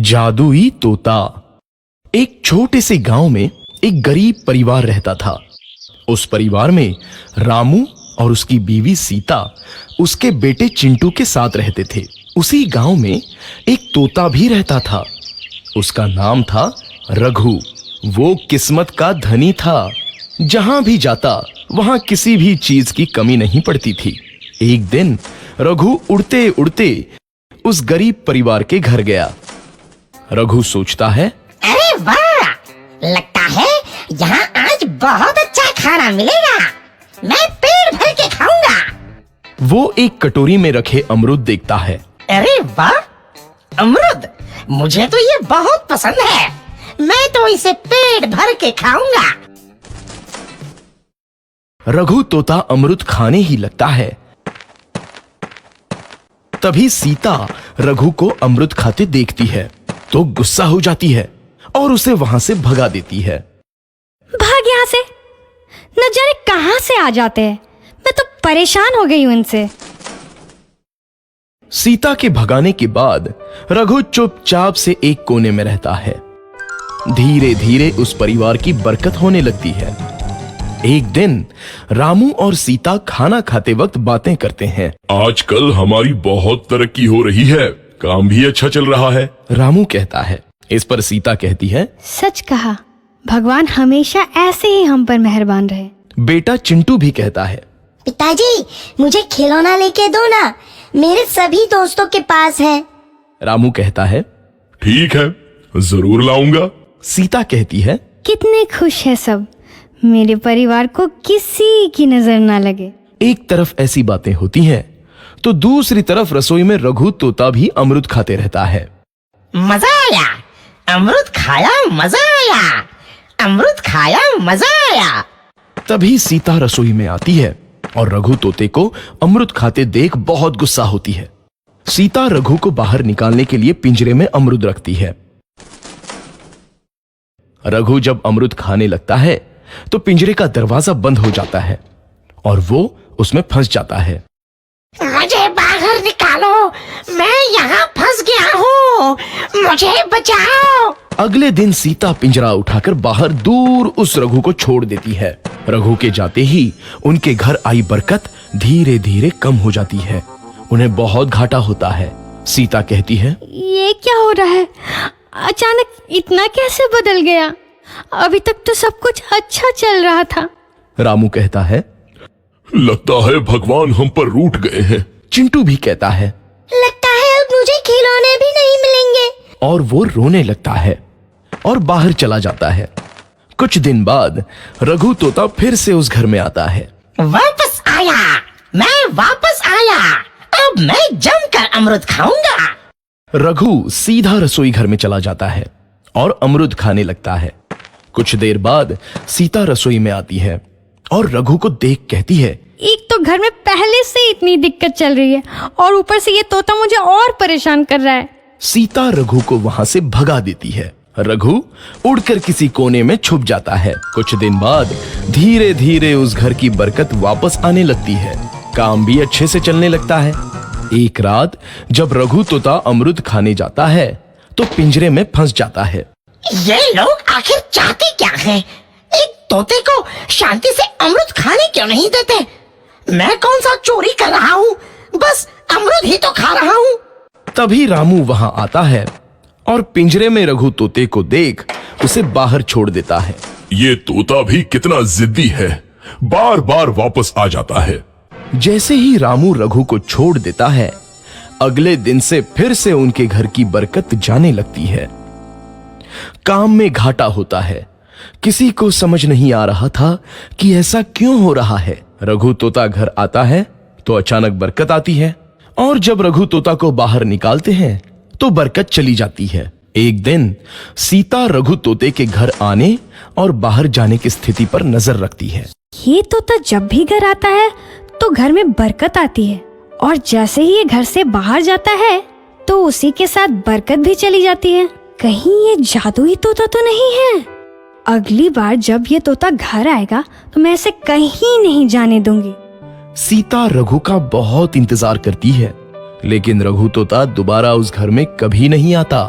जादुई तोता। एक छोटे से गांव में एक गरीब परिवार रहता था। उस परिवार में रामू और उसकी बीवी सीता उसके बेटे चिंटू के साथ रहते थे। उसी गांव में एक तोता भी रहता था। उसका नाम था रघु। वो किस्मत का धनी था। जहां भी जाता वहां किसी भी चीज की कमी नहीं पड़ती थी। एक दिन रघु उड़ते उड़ते उस गरीब परिवार के घर गया। रघु सोचता है, अरे वाह, लगता है यहाँ आज बहुत अच्छा खाना मिलेगा। मैं पेट भर के खाऊंगा। वो एक कटोरी में रखे अमरूद देखता है। अरे वाह, अमरूद, मुझे तो ये बहुत पसंद है। मैं तो इसे पेट भर के खाऊंगा। रघु तोता अमरूद खाने ही लगता है। तभी सीता रघु को अमरूद खाते देखती है तो गुस्सा हो जाती है और उसे वहां से भगा देती है। भाग यहाँ से, न जाने कहां से आ जाते हैं। मैं तो परेशान हो गई हूं इनसे। सीता के भगाने के बाद रघु चुपचाप से एक कोने में रहता है। धीरे धीरे उस परिवार की बरकत होने लगती है। एक दिन रामू और सीता खाना खाते वक्त बातें करते हैं। आजकल हमारी बहुत तरक्की हो रही है, काम भी अच्छा चल रहा है। रामू कहता है। इस पर सीता कहती है, सच कहा, भगवान हमेशा ऐसे ही हम पर मेहरबान रहे। बेटा चिंटू भी कहता है, पिताजी, मुझे खिलौना लेके दो ना, मेरे सभी दोस्तों के पास है। रामू कहता है, ठीक है, जरूर लाऊंगा। सीता कहती है, कितने खुश है सब, मेरे परिवार को किसी की नजर ना लगे। एक तरफ ऐसी बातें होती हैं तो दूसरी तरफ रसोई में रघु तोता भी अमरूद खाते रहता है। मजा आया, अमरूद खाया, मजा आया, अमरूद खाया, मजा आया। तभी सीता रसोई में आती है और रघु तोते को अमरूद खाते देख बहुत गुस्सा होती है। सीता रघु को बाहर निकालने के लिए पिंजरे में अमरूद रखती है। रघु जब अमरूद खाने लगता है तो पिंजरे का दरवाजा बंद हो जाता है और वो उसमें फंस जाता है। मुझे बाहर निकालो, मैं यहाँ फंस गया हूँ, मुझे बचाओ। अगले दिन सीता पिंजरा उठाकर बाहर दूर उस रघु को छोड़ देती है। रघु के जाते ही उनके घर आई बरकत धीरे धीरे कम हो जाती है। उन्हें बहुत घाटा होता है। सीता कहती है, ये क्या हो रहा है, अचानक इतना कैसे बदल गया? अभी तक तो सब कुछ अच्छा चल रहा था। रामू कहता है, लगता है भगवान हम पर रूठ गए हैं। चिंटू भी कहता है, लगता है अब मुझे खिलौने भी नहीं मिलेंगे। और वो रोने लगता है और बाहर चला जाता है। कुछ दिन बाद रघु तोता फिर से उस घर में आता है। वापस आया, मैं वापस आया, अब मैं जमकर अमरूद खाऊंगा। रघु सीधा रसोई घर में चला जाता है और अमरूद खाने लगता है। कुछ देर बाद सीता रसोई में आती है और रघु को देख कहती है, एक तो घर में पहले से इतनी दिक्कत चल रही है और ऊपर से ये तोता मुझे और परेशान कर रहा है। सीता रघु को वहां से भगा देती है। रघु उड़कर किसी कोने में छुप जाता है। कुछ दिन बाद धीरे धीरे उस घर की बरकत वापस आने लगती है। काम भी अच्छे से चलने लगता है। एक रात जब रघु तोता अमरूद खाने जाता है तो पिंजरे में फंस जाता है। ये लोग आखिर चाहते क्या हैं? एक तोते को शांति से अमरूद खाने क्यों नहीं देते? मैं कौन सा चोरी कर रहा हूँ? बस अमरूद ही तो खा रहा हूँ। तभी रामू वहां आता है और पिंजरे में रघु तोते को देख उसे बाहर छोड़ देता है। ये तोता भी कितना जिद्दी है, बार बार वापस आ जाता है। जैसे ही रामू रघु को छोड़ देता है, अगले दिन से फिर से उनके घर की बरकत जाने लगती है। काम में घाटा होता है। किसी को समझ नहीं आ रहा था कि ऐसा क्यों हो रहा है। रघु तोता घर आता है तो अचानक बरकत आती है और जब रघु तोता को बाहर निकालते हैं तो बरकत चली जाती है। एक दिन सीता रघु तोते के घर आने और बाहर जाने की स्थिति पर नजर रखती है। ये तोता जब भी घर आता है तो घर में बरकत आती है और जैसे ही ये घर से बाहर जाता है तो उसी के साथ बरकत भी चली जाती है। कहीं ये जादुई तोता तो नहीं है? अगली बार जब ये तोता घर आएगा तो मैं इसे कहीं नहीं जाने दूंगी। सीता रघु का बहुत इंतजार करती है, लेकिन रघु तोता दोबारा उस घर में कभी नहीं आता।